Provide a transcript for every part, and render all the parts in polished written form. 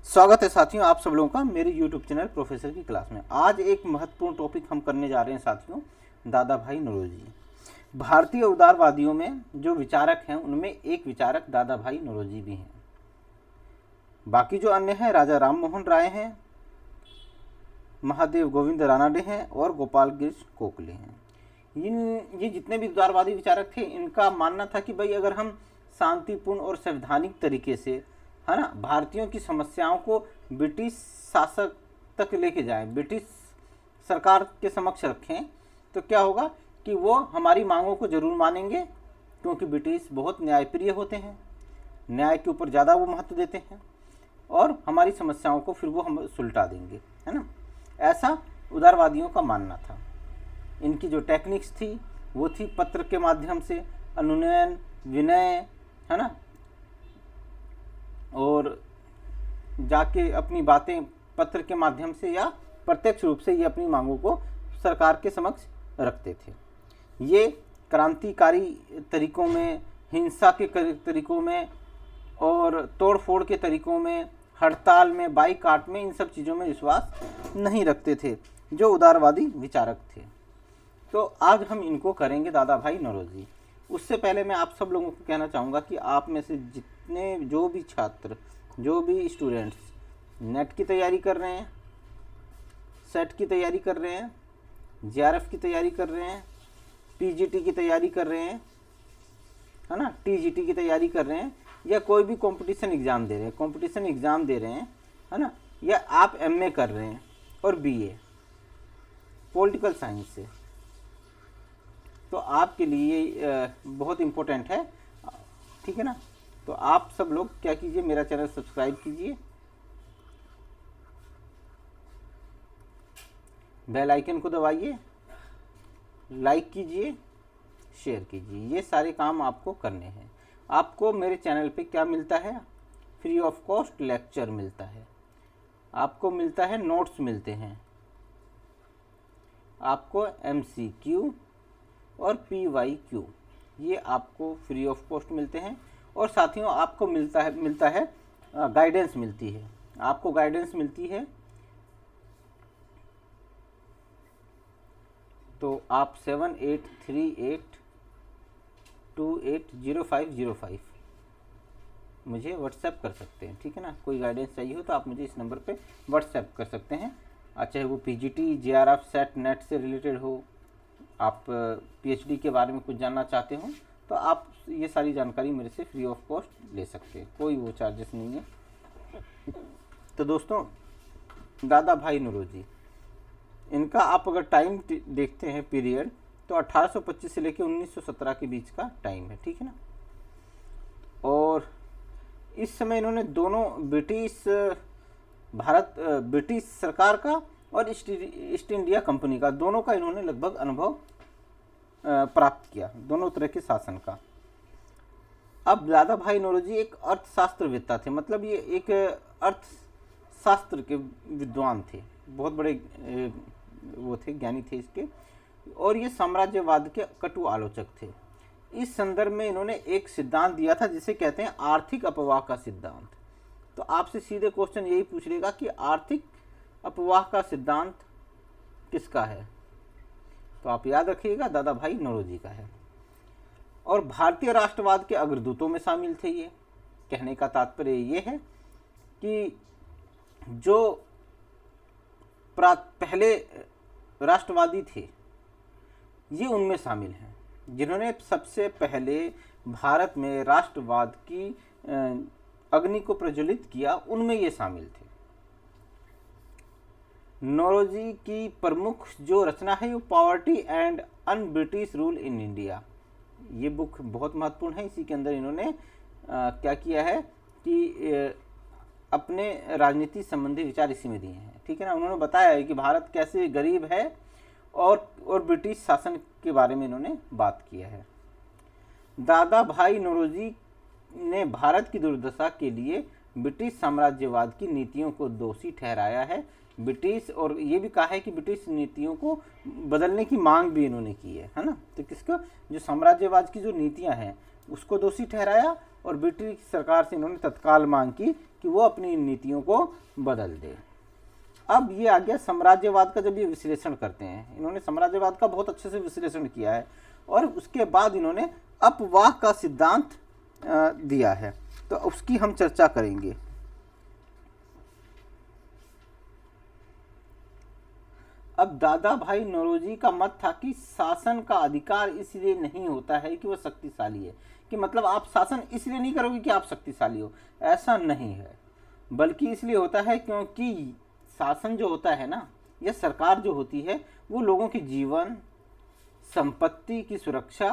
स्वागत है साथियों आप सब लोगों का मेरे YouTube चैनल प्रोफेसर की क्लास में। आज एक महत्वपूर्ण टॉपिक हम करने जा रहे हैं साथियों, दादा भाई नौरोजी। भारतीय उदारवादियों में जो विचारक हैं उनमें एक विचारक दादा भाई नौरोजी भी हैं। बाकी जो अन्य हैं राजा राम मोहन राय हैं, महादेव गोविंद रानाडे हैं और गोपाल कृष्ण गोखले हैं। ये जितने भी उदारवादी विचारक थे इनका मानना था कि भाई अगर हम शांतिपूर्ण और संवैधानिक तरीके से, है ना, भारतीयों की समस्याओं को ब्रिटिश शासक तक लेके जाएं, ब्रिटिश सरकार के समक्ष रखें, तो क्या होगा कि वो हमारी मांगों को जरूर मानेंगे, क्योंकि ब्रिटिश बहुत न्यायप्रिय होते हैं, न्याय के ऊपर ज़्यादा वो महत्व देते हैं और हमारी समस्याओं को फिर वो हम सुलटा देंगे, है ना। ऐसा उदारवादियों का मानना था। इनकी जो टेक्निक्स थी वो थी पत्र के माध्यम से अनुनयन, विनय, है ना, और जाके अपनी बातें पत्र के माध्यम से या प्रत्यक्ष रूप से ये अपनी मांगों को सरकार के समक्ष रखते थे। ये क्रांतिकारी तरीकों में, हिंसा के तरीकों में और तोड़फोड़ के तरीकों में, हड़ताल में, बाईकाट में, इन सब चीज़ों में विश्वास नहीं रखते थे जो उदारवादी विचारक थे। तो आज हम इनको करेंगे दादा भाई नौरोजी। उससे पहले मैं आप सब लोगों को कहना चाहूँगा कि आप में से जितने जो भी छात्र, जो भी स्टूडेंट्स नेट की तैयारी कर रहे हैं, सेट की तैयारी कर रहे हैं, जेआरएफ की तैयारी कर रहे हैं, पीजीटी की तैयारी कर रहे हैं, है ना, टीजीटी की तैयारी कर रहे हैं, या कोई भी कंपटीशन एग्ज़ाम दे रहे हैं, कंपटीशन एग्ज़ाम दे रहे हैं, है ना, या आप एमए कर रहे हैं और बीए पॉलिटिकल साइंस से, तो आपके लिए बहुत इम्पोर्टेंट है, ठीक है ना। तो आप सब लोग क्या कीजिए, मेरा चैनल सब्सक्राइब कीजिए, बेल आइकन को दबाइए, लाइक कीजिए, शेयर कीजिए। ये सारे काम आपको करने हैं। आपको मेरे चैनल पे क्या मिलता है? फ्री ऑफ कॉस्ट लेक्चर मिलता है, आपको मिलता है नोट्स मिलते हैं, आपको MCQ और PYQ ये आपको फ्री ऑफ कॉस्ट मिलते हैं। और साथियों आपको मिलता है गाइडेंस मिलती है, आपको गाइडेंस मिलती है। तो आप 7838280505 मुझे व्हाट्सएप कर सकते हैं, ठीक है ना। कोई गाइडेंस चाहिए हो तो आप मुझे इस नंबर पे व्हाट्सएप कर सकते हैं, चाहे वो PGT, JRF, सेट, नेट से रिलेटेड हो, आप PhD के बारे में कुछ जानना चाहते हो, तो आप ये सारी जानकारी मेरे से फ्री ऑफ कॉस्ट ले सकते हैं, कोई वो चार्जेस नहीं है। तो दोस्तों दादा भाई नौरोजी, इनका आप अगर टाइम देखते हैं पीरियड, तो 1825 से लेकर 1917 के बीच का टाइम है, ठीक है ना। और इस समय इन्होंने दोनों ब्रिटिश सरकार का और ईस्ट इंडिया कंपनी का, दोनों का इन्होंने लगभग अनुभव प्राप्त किया, दोनों तरह के शासन का। अब दादा भाई नौरोजी एक अर्थशास्त्रवेत्ता थे, मतलब ये एक अर्थशास्त्र के विद्वान थे, बहुत बड़े वो थे, ज्ञानी थे इसके, और ये साम्राज्यवाद के कटु आलोचक थे। इस संदर्भ में इन्होंने एक सिद्धांत दिया था जिसे कहते हैं आर्थिक अपवाह का सिद्धांत। तो आपसे सीधे क्वेश्चन यही पूछ लेगा कि आर्थिक अपवाह का सिद्धांत किसका है? तो आप याद रखिएगा दादा भाई नौरोजी का है। और भारतीय राष्ट्रवाद के अग्रदूतों में शामिल थे ये। कहने का तात्पर्य ये है कि जो पहले राष्ट्रवादी थे ये उनमें शामिल हैं, जिन्होंने सबसे पहले भारत में राष्ट्रवाद की अग्नि को प्रज्वलित किया, उनमें ये शामिल थे। नौरोजी की प्रमुख जो रचना है वो poverty and un British rule in India, ये बुक बहुत महत्वपूर्ण है। इसी के अंदर इन्होंने क्या किया है कि अपने राजनीति संबंधी विचार इसी में दिए हैं, ठीक है ना। उन्होंने बताया है कि भारत कैसे गरीब है और ब्रिटिश शासन के बारे में इन्होंने बात किया है। दादा भाई नौरोजी ने भारत की दुर्दशा के लिए ब्रिटिश साम्राज्यवाद की नीतियों को दोषी ठहराया है, ब्रिटिश, और ये भी कहा है कि ब्रिटिश नीतियों को बदलने की मांग भी इन्होंने की है ना। तो किसको? जो साम्राज्यवाद की जो नीतियां हैं उसको दोषी ठहराया और ब्रिटिश सरकार से इन्होंने तत्काल मांग की कि वो अपनी नीतियों को बदल दे। अब ये आ गया साम्राज्यवाद का। जब ये विश्लेषण करते हैं, इन्होंने साम्राज्यवाद का बहुत अच्छे से विश्लेषण किया है और उसके बाद इन्होंने अपवाह का सिद्धांत दिया है, तो उसकी हम चर्चा करेंगे। अब दादा भाई नौरोजी का मत था कि शासन का अधिकार इसलिए नहीं होता है कि वह शक्तिशाली है, कि मतलब आप शासन इसलिए नहीं करोगे कि आप शक्तिशाली हो, ऐसा नहीं है, बल्कि इसलिए होता है क्योंकि शासन जो होता है ना, या सरकार जो होती है, वो लोगों के जीवन, संपत्ति की सुरक्षा,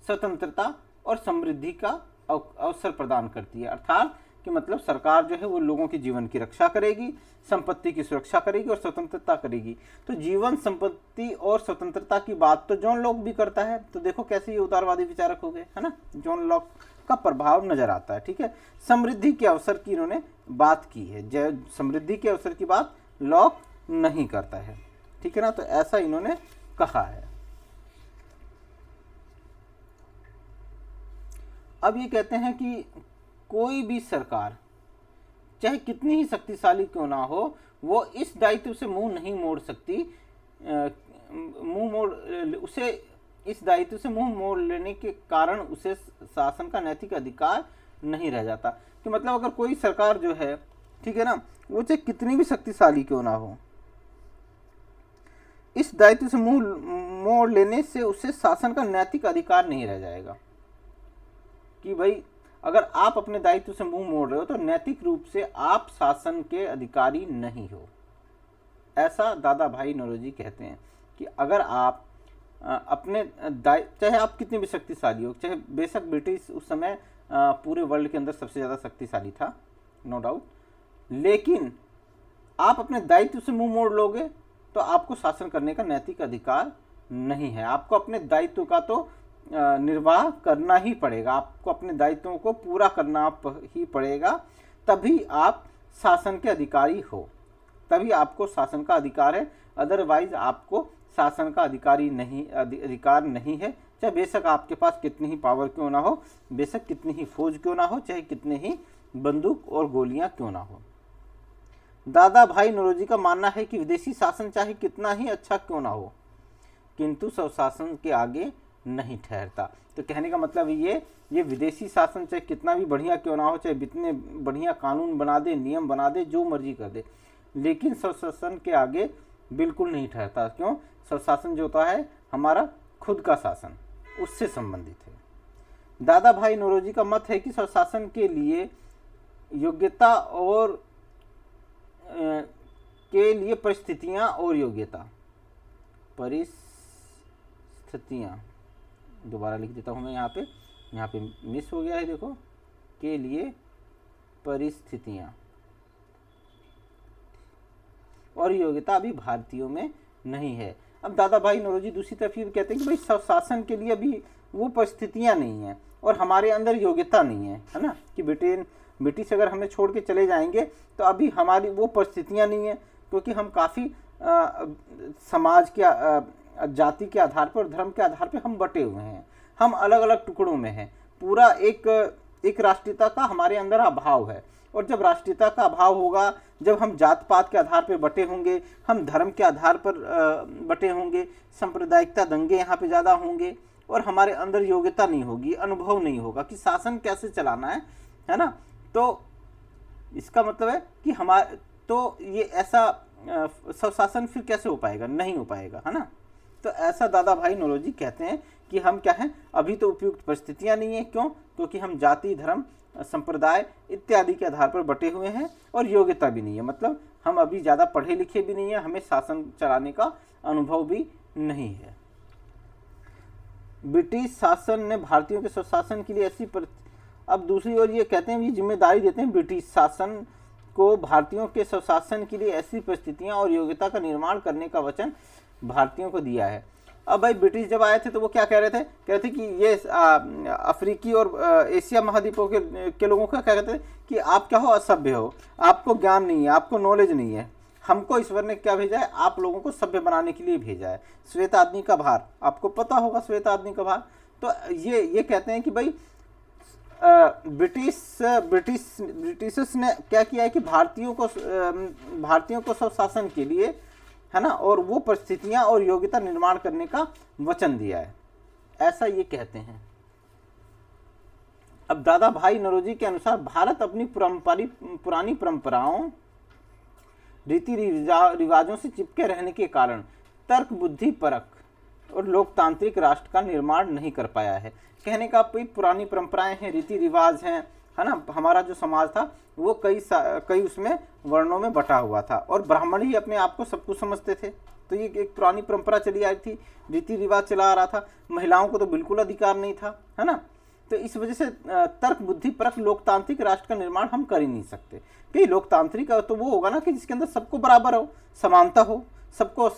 स्वतंत्रता और समृद्धि का अवसर प्रदान करती है। अर्थात कि मतलब सरकार जो है वो लोगों के जीवन की रक्षा करेगी, संपत्ति की सुरक्षा करेगी और स्वतंत्रता करेगी। तो जीवन, संपत्ति और स्वतंत्रता की बात तो जॉन लॉक भी करता है। तो देखो कैसे ये उदारवादी विचारक हो गए, है ना। जॉन लॉक का प्रभाव नजर आता है, ठीक है। समृद्धि के अवसर की इन्होंने बात की है, समृद्धि के अवसर की बात लॉक नहीं करता है, ठीक है ना। तो ऐसा इन्होंने कहा है। अब ये कहते हैं कि कोई भी सरकार चाहे कितनी ही शक्तिशाली क्यों ना हो, वो इस दायित्व से मुंह नहीं मोड़ सकती, इस दायित्व से मुंह मोड़ लेने के कारण उसे शासन का नैतिक अधिकार नहीं रह जाता। कि मतलब अगर कोई सरकार जो है, ठीक है ना, वो चाहे कितनी भी शक्तिशाली क्यों ना हो, इस दायित्व से मुंह मोड़ लेने से उसे शासन का नैतिक अधिकार नहीं रह जाएगा। कि भाई अगर आप अपने दायित्व से मुंह मोड़ रहे हो तो नैतिक रूप से आप शासन के अधिकारी नहीं हो। ऐसा दादा भाई नौरोजी कहते हैं कि अगर आप अपने चाहे आप कितने भी शक्तिशाली हो, चाहे बेशक ब्रिटिश उस समय पूरे वर्ल्ड के अंदर सबसे ज़्यादा शक्तिशाली था, नो डाउट, लेकिन आप अपने दायित्व से मुंह मोड़ लोगे तो आपको शासन करने का नैतिक अधिकार नहीं है। आपको अपने दायित्व का तो निर्वाह करना ही पड़ेगा, आपको अपने दायित्वों को पूरा करना ही पड़ेगा, तभी आप शासन के अधिकारी हो, तभी आपको शासन का अधिकार है। अदरवाइज आपको शासन का अधिकार नहीं है, चाहे बेशक आपके पास कितनी ही पावर क्यों ना हो, बेशक कितनी ही फौज क्यों ना हो, चाहे कितने ही बंदूक और गोलियां क्यों ना हो। दादा भाई नौरोजी का मानना है कि विदेशी शासन चाहे कितना ही अच्छा क्यों ना हो, किंतु स्वशासन के आगे नहीं ठहरता। तो कहने का मतलब ये विदेशी शासन चाहे कितना भी बढ़िया क्यों ना हो, चाहे कितने बढ़िया कानून बना दे, नियम बना दे, जो मर्जी कर दे, लेकिन स्वशासन के आगे बिल्कुल नहीं ठहरता। क्यों? स्वशासन जो होता है हमारा खुद का शासन, उससे संबंधित है। दादा भाई नौरोजी का मत है कि स्वशासन के लिए योग्यता और के लिए परिस्थितियां और योग्यता, परिस्थितियां, दोबारा लिख देता हूं मैं यहाँ पे मिस हो गया है, देखो, के लिए परिस्थितियां और योग्यता अभी भारतीयों में नहीं है। अब दादा भाई नौरोजी दूसरी तरफ ये कहते हैं कि भाई स्वशासन के लिए अभी वो परिस्थितियां नहीं है और हमारे अंदर योग्यता नहीं है ना, कि ब्रिटिश अगर हमें छोड़ के चले जाएंगे तो अभी हमारी वो परिस्थितियां नहीं है, क्योंकि हम काफ़ी समाज के जाति के आधार पर, धर्म के आधार पर हम बटे हुए हैं, हम अलग अलग टुकड़ों में हैं, पूरा एक राष्ट्रीयता का हमारे अंदर अभाव है। और जब राष्ट्रीयता का अभाव होगा, जब हम जात पात के आधार पर बटे होंगे, हम धर्म के आधार पर बटे होंगे, सांप्रदायिकता दंगे यहाँ पे ज़्यादा होंगे और हमारे अंदर योग्यता नहीं होगी, अनुभव नहीं होगा कि शासन कैसे चलाना है ना। तो इसका मतलब है कि तो ये ऐसा स्वशासन फिर कैसे हो पाएगा, नहीं हो पाएगा, है ना। तो ऐसा दादा भाई नौरोजी कहते हैं कि हम क्या हैं, अभी तो उपयुक्त परिस्थितियां नहीं है। क्यों? क्योंकि हम जाति, धर्म, संप्रदाय इत्यादि के आधार पर बटे हुए हैं और योग्यता भी नहीं है, मतलब हम अभी ज़्यादा पढ़े लिखे भी नहीं है, हमें शासन चलाने का अनुभव भी नहीं है। ब्रिटिश शासन ने भारतीयों के स्वशासन के लिए ऐसी अब दूसरी ओर ये कहते हैं, ये जिम्मेदारी देते हैं ब्रिटिश शासन को भारतीयों के स्वशासन के लिए ऐसी परिस्थितियां और योग्यता का निर्माण करने का वचन भारतीयों को दिया है। अब भाई ब्रिटिश जब आए थे तो वो क्या कह रहे थे? कह रहे थे कि ये अफ्रीकी और एशिया महाद्वीपों के लोगों का क्या कहते थे कि आप क्या हो, असभ्य हो, आपको ज्ञान नहीं है, आपको नॉलेज नहीं है, हमको ईश्वर ने क्या भेजा है, आप लोगों को सभ्य बनाने के लिए भेजा है। श्वेत आदमी का भार, आपको पता होगा श्वेत आदमी का भार। तो ये कहते हैं कि भाई ब्रिटिशर्स ने क्या किया है कि भारतीयों को स्वशासन के लिए, है ना, और वो परिस्थितियां और योग्यता निर्माण करने का वचन दिया है, ऐसा ये कहते हैं। अब दादा भाई नौरोजी के अनुसार भारत अपनी पुरानी परंपराओं, रीति रिवाजों से चिपके रहने के कारण तर्क बुद्धि परक और लोकतांत्रिक राष्ट्र का निर्माण नहीं कर पाया है। कहने का पुरानी परंपराएं हैं, रीति रिवाज हैं, है ना, हमारा जो समाज था वो कई उसमें वर्णों में बटा हुआ था और ब्राह्मण ही अपने आप को सब कुछ समझते थे। तो ये एक पुरानी परंपरा चली आ रही थी, रीति रिवाज चला आ रहा था, महिलाओं को तो बिल्कुल अधिकार नहीं था, है ना। तो इस वजह से तर्क बुद्धि परक लोकतांत्रिक राष्ट्र का निर्माण हम कर ही नहीं सकते। कि लोकतांत्रिक तो वो होगा ना कि जिसके अंदर सबको बराबर हो, समानता हो, सबको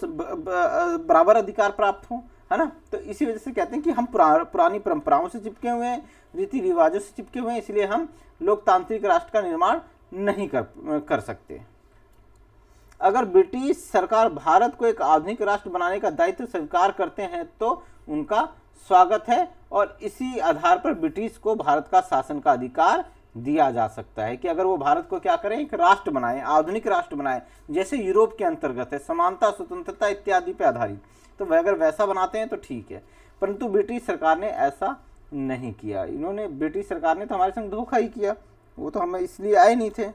बराबर अधिकार प्राप्त हो, है ना। तो इसी वजह से कहते हैं कि हम पुरानी परंपराओं से चिपके हुए हैं, रीति रिवाजों से चिपके हुए हैं, इसलिए हम लोकतांत्रिक राष्ट्र का निर्माण नहीं कर सकते। अगर ब्रिटिश सरकार भारत को एक आधुनिक राष्ट्र बनाने का दायित्व स्वीकार करते हैं तो उनका स्वागत है और इसी आधार पर ब्रिटिश को भारत का शासन का अधिकार दिया जा सकता है कि अगर वो भारत को क्या करें, एक राष्ट्र बनाएं, आधुनिक राष्ट्र बनाएं, जैसे यूरोप के अंतर्गत है, समानता, स्वतंत्रता इत्यादि पे आधारित, तो वह अगर वैसा बनाते हैं तो ठीक है। परंतु ब्रिटिश सरकार ने ऐसा नहीं किया। ब्रिटिश सरकार ने तो हमारे संग धोखा ही किया, वो तो हमें इसलिए आए नहीं थे।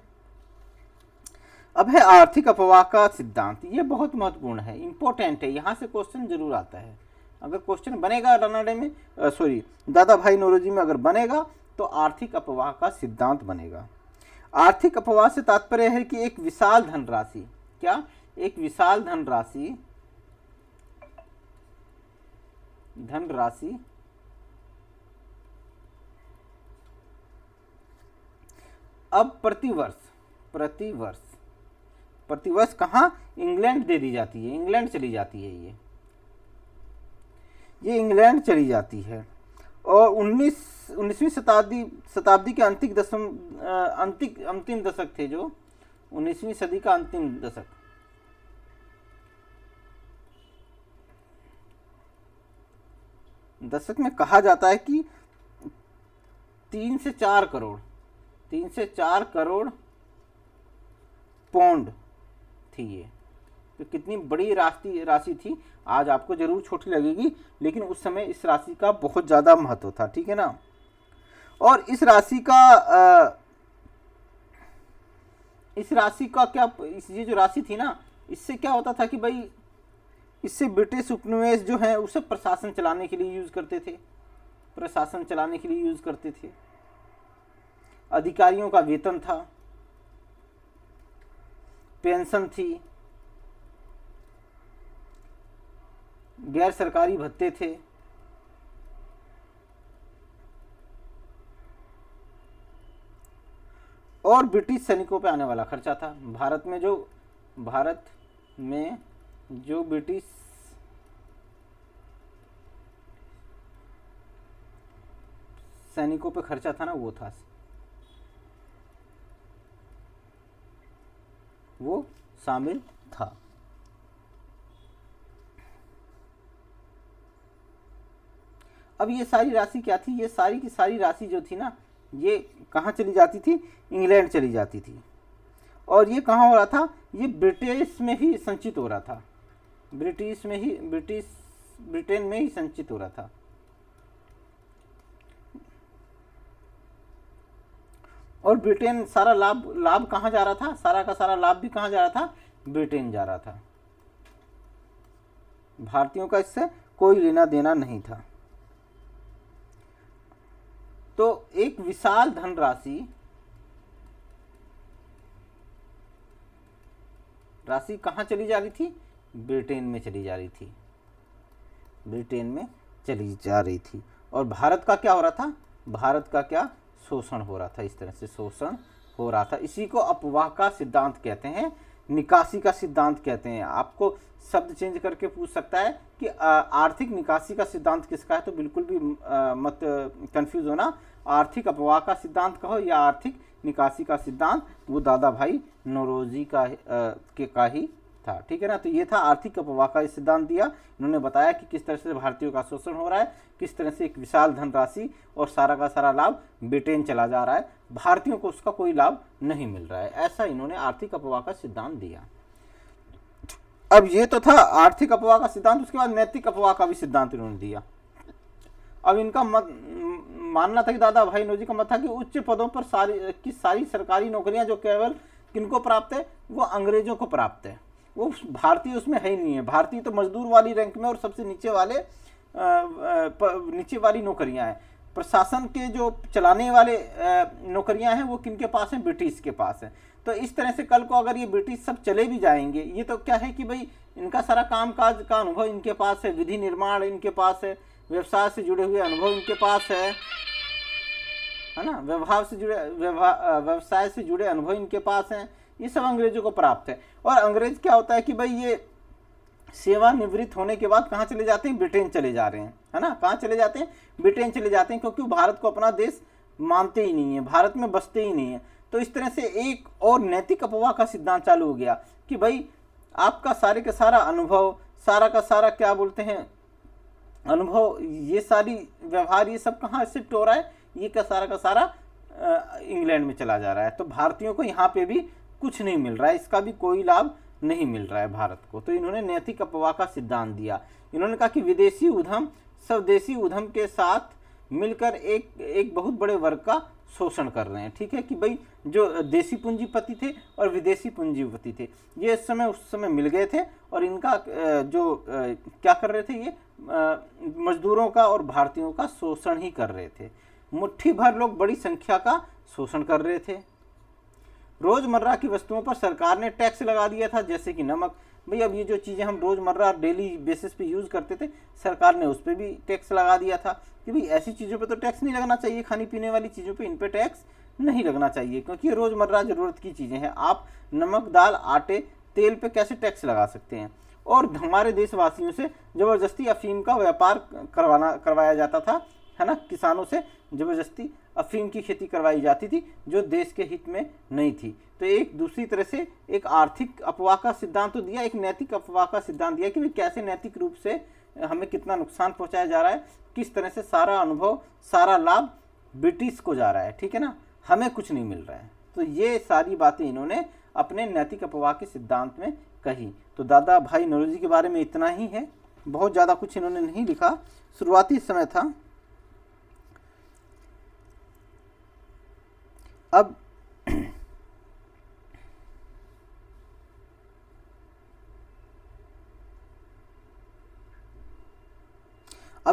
अब है आर्थिक अपवाह का सिद्धांत। ये बहुत महत्वपूर्ण है, इंपॉर्टेंट है, यहाँ से क्वेश्चन जरूर आता है। अगर क्वेश्चन बनेगा रनडे में, दादा भाई नौरोजी में अगर बनेगा तो आर्थिक अपवाह का सिद्धांत बनेगा। आर्थिक अपवाह से तात्पर्य है कि एक विशाल धनराशि, क्या, एक विशाल धनराशि अब प्रतिवर्ष कहाँ, इंग्लैंड दे दी जाती है, इंग्लैंड चली जाती है, ये इंग्लैंड चली जाती है। और 19वीं शताब्दी के अंतिम दशक थे, जो 19वीं सदी का अंतिम दशक में कहा जाता है कि 3 से 4 करोड़ पौंड थी ये। तो कितनी बड़ी राशि थी, आज आपको जरूर छोटी लगेगी, लेकिन उस समय इस राशि का बहुत ज़्यादा महत्व था, ठीक है ना। और इस राशि का क्या, ये जो राशि थी ना, इससे क्या होता था कि भाई इससे ब्रिटिश उपनिवेश जो है उसे प्रशासन चलाने के लिए यूज करते थे, अधिकारियों का वेतन था, पेंशन थी, गैर सरकारी भत्ते थे, और ब्रिटिश सैनिकों पे आने वाला खर्चा था। भारत में जो ब्रिटिश सैनिकों पे खर्चा था ना, वो शामिल था। अब ये सारी राशि क्या थी, ये सारी की सारी राशि जो थी ना, ये कहाँ चली जाती थी, इंग्लैंड चली जाती थी। और ये कहाँ हो रहा था, ये ब्रिटेन में ही संचित हो रहा था, ब्रिटेन में ही संचित हो रहा था। और ब्रिटेन सारा लाभ कहाँ जा रहा था, सारा का सारा लाभ भी कहाँ जा रहा था, ब्रिटेन जा रहा था। भारतीयों का इससे कोई लेना देना नहीं था। तो एक विशाल धनराशि कहाँ चली जा रही थी, ब्रिटेन में चली जा रही थी। और भारत का क्या हो रहा था, भारत का क्या शोषण हो रहा था, इस तरह से शोषण हो रहा था। इसी को अपवाह का सिद्धांत कहते हैं, निकासी का सिद्धांत कहते हैं। आपको शब्द चेंज करके पूछ सकता है कि आर्थिक निकासी का सिद्धांत किसका है, तो बिल्कुल भी मत कंफ्यूज होना। आर्थिक अपवाह का सिद्धांत कहो या आर्थिक निकासी का सिद्धांत, वो दादा भाई नौरोजी का ही था, ठीक है ना। तो ये था आर्थिक अपवाह का सिद्धांत दिया। इन्होंने बताया कि किस तरह से भारतीयों का शोषण हो रहा है, किस तरह से एक विशाल धनराशि और सारा का सारा लाभ ब्रिटेन चला जा रहा है, भारतीयों को उसका कोई लाभ नहीं मिल रहा है। ऐसा इन्होंने आर्थिक अपवाह का सिद्धांत दिया। अब ये तो था आर्थिक अपवाह का सिद्धांत, उसके बाद नैतिक अपवाह का भी सिद्धांत इन्होंने दिया। अब इनका मानना था कि दादा भाई नौरोजी का मत था कि उच्च पदों पर सारी सरकारी नौकरियां जो केवल किनको प्राप्त है, वो अंग्रेजों को प्राप्त है, वो भारतीय उसमें है ही नहीं है। भारतीय तो मजदूर वाली रैंक में और सबसे नीचे वाली नौकरियां हैं। प्रशासन के जो चलाने वाले नौकरियां हैं वो किनके पास हैं, ब्रिटिश के पास है। तो इस तरह से कल को अगर ये ब्रिटिश सब चले भी जाएंगे, ये तो क्या है कि भाई इनका सारा कामकाज का अनुभव इनके पास है, विधि निर्माण इनके पास है, व्यवसाय से जुड़े हुए अनुभव इनके पास है ना, व्यवसाय से जुड़े अनुभव इनके पास हैं, ये सब अंग्रेजों को प्राप्त है। और अंग्रेज क्या होता है कि भाई ये सेवानिवृत्त होने के बाद कहाँ चले जाते हैं, ब्रिटेन चले जा रहे हैं, है ना। कहाँ चले जाते हैं, ब्रिटेन चले जाते हैं, क्योंकि भारत को अपना देश मानते ही नहीं है, भारत में बसते ही नहीं है। तो इस तरह से एक और नैतिक अपवाह का सिद्धांत चालू हो गया कि भाई आपका सारे का सारा अनुभव, सारा का सारा क्या बोलते हैं अनुभव, ये सारी व्यवहार, ये सब कहाँ शिफ्ट हो रहा है, ये का सारा इंग्लैंड में चला जा रहा है। तो भारतीयों को यहाँ पे भी कुछ नहीं मिल रहा है, इसका भी कोई लाभ नहीं मिल रहा है भारत को। तो इन्होंने नैतिक अपवाह का सिद्धांत दिया। इन्होंने कहा कि विदेशी उद्यम स्वदेशी उद्यम के साथ मिलकर एक बहुत बड़े वर्ग का शोषण कर रहे हैं, ठीक है। कि भाई जो देसी पूंजीपति थे और विदेशी पूंजीपति थे, ये उस समय मिल गए थे और इनका क्या कर रहे थे, ये मजदूरों का और भारतीयों का शोषण ही कर रहे थे। मुट्ठी भर लोग बड़ी संख्या का शोषण कर रहे थे। रोजमर्रा की वस्तुओं पर सरकार ने टैक्स लगा दिया था, जैसे कि नमक। भाई अब ये जो चीज़ें हम रोजमर्रा डेली बेसिस पे यूज़ करते थे, सरकार ने उस पर भी टैक्स लगा दिया था कि भाई ऐसी चीज़ों पे तो टैक्स नहीं लगना चाहिए, खाने पीने वाली चीज़ों पे इन पे टैक्स नहीं लगना चाहिए, क्योंकि ये रोजमर्रा ज़रूरत की चीज़ें हैं। आप नमक, दाल, आटे, तेल पे कैसे टैक्स लगा सकते हैं। और हमारे देशवासियों से ज़बरदस्ती अफीम का व्यापार करवाया जाता था, है ना। किसानों से ज़बरदस्ती अफीम की खेती करवाई जाती थी, जो देश के हित में नहीं थी। तो एक दूसरी तरह से एक आर्थिक अपवाह का सिद्धांत तो दिया, एक नैतिक अपवाह का सिद्धांत दिया कि भाई कैसे नैतिक रूप से हमें कितना नुकसान पहुंचाया जा रहा है, किस तरह से सारा अनुभव, सारा लाभ ब्रिटिश को जा रहा है, ठीक है ना, हमें कुछ नहीं मिल रहा है। तो ये सारी बातें इन्होंने अपने नैतिक अपवाह के सिद्धांत में कही। तो दादा भाई नौरोजी के बारे में इतना ही है, बहुत ज़्यादा कुछ इन्होंने नहीं लिखा, शुरुआती समय था। अब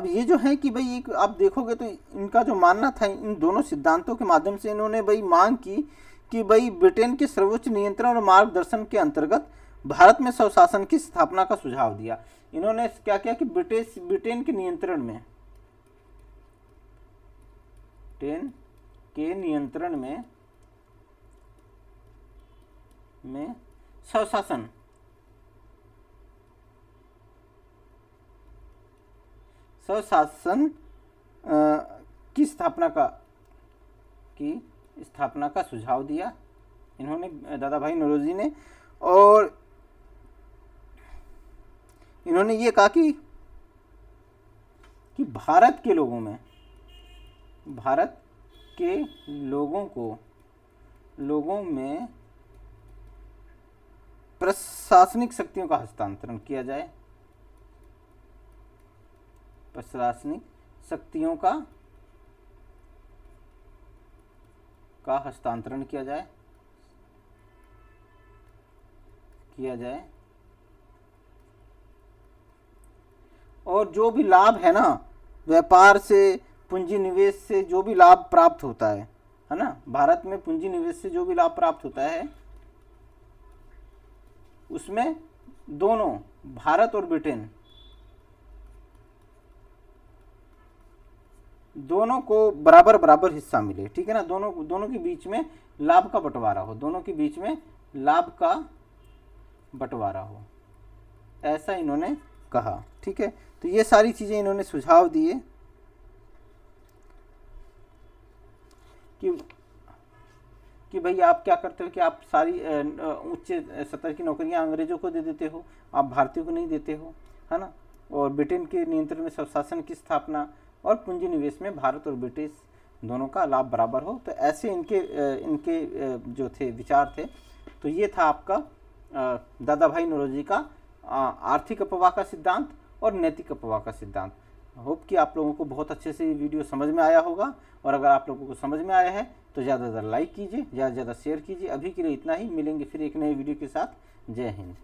ये जो है कि भाई एक आप देखोगे तो इनका जो मानना था, इन दोनों सिद्धांतों के माध्यम से इन्होंने भाई मांग की कि भाई ब्रिटेन के सर्वोच्च नियंत्रण और मार्गदर्शन के अंतर्गत भारत में स्वशासन की स्थापना का सुझाव दिया। इन्होंने क्या किया कि ब्रिटेन के नियंत्रण में स्वशासन की स्थापना का सुझाव दिया इन्होंने, दादा भाई नौरोजी ने। और इन्होंने ये कहा कि भारत के लोगों में प्रशासनिक शक्तियों का हस्तांतरण किया जाए, प्रशासनिक शक्तियों का हस्तांतरण किया जाए और जो भी लाभ है ना, व्यापार से, पूंजी निवेश से जो भी लाभ प्राप्त होता है ना, भारत में पूंजी निवेश से जो भी लाभ प्राप्त होता है, उसमें दोनों भारत और ब्रिटेन दोनों को बराबर बराबर हिस्सा मिले, ठीक है ना। दोनों के बीच में लाभ का बंटवारा हो, ऐसा इन्होंने कहा, ठीक है। तो ये सारी चीजें इन्होंने सुझाव दिए कि कि भाई आप क्या करते हो कि आप सारी उच्च स्तर की नौकरियां अंग्रेजों को दे देते हो, आप भारतीयों को नहीं देते हो, है ना। और ब्रिटेन के नियंत्रण में स्वशासन की स्थापना और पूंजी निवेश में भारत और ब्रिटिश दोनों का लाभ बराबर हो। तो ऐसे इनके जो थे विचार थे। तो ये था आपका दादा भाई नौरोजी का आर्थिक अपवाह का सिद्धांत और नैतिक अपवाह का सिद्धांत। होप कि आप लोगों को बहुत अच्छे से ये वीडियो समझ में आया होगा। और अगर आप लोगों को समझ में आया है तो ज़्यादा से ज़्यादा लाइक कीजिए, ज़्यादा से ज़्यादा शेयर कीजिए। अभी के लिए इतना ही, मिलेंगे फिर एक नए वीडियो के साथ। जय हिंद।